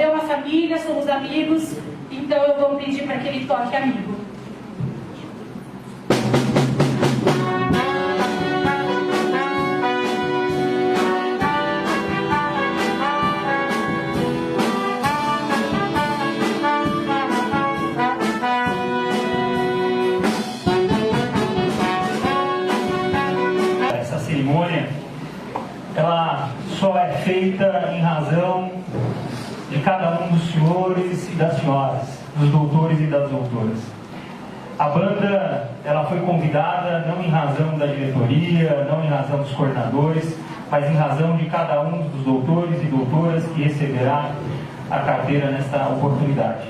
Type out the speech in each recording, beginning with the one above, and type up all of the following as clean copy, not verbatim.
é uma família, somos amigos, então eu vou pedir para que ele toque Amigo. Essa cerimônia, ela só é feita em razão de cada um dos senhores e das senhoras, dos doutores e das doutoras. A banda, ela foi convidada não em razão da diretoria, não em razão dos coordenadores, mas em razão de cada um dos doutores e doutoras que receberá a carteira nesta oportunidade.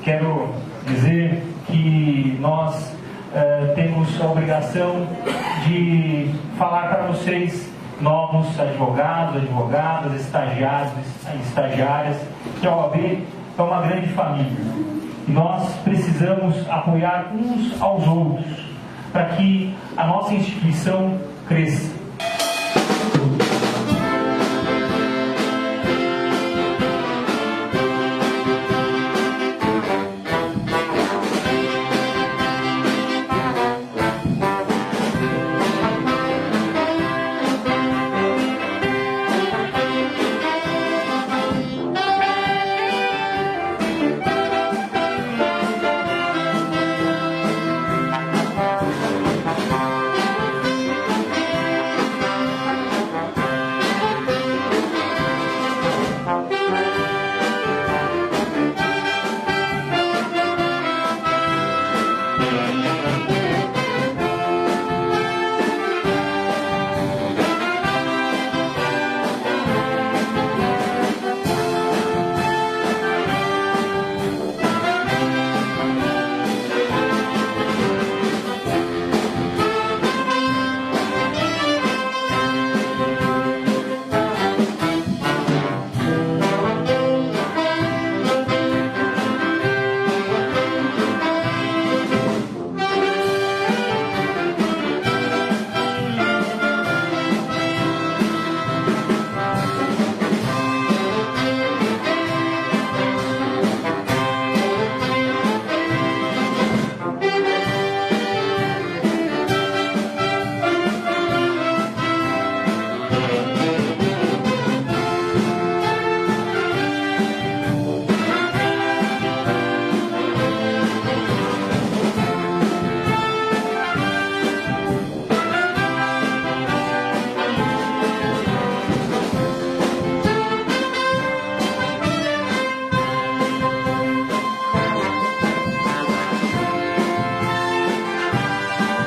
Quero dizer que nós temos a obrigação de falar para vocês, novos advogados, advogadas, estagiários e estagiárias, que a OAB é uma grande família. E nós precisamos apoiar uns aos outros para que a nossa instituição cresça.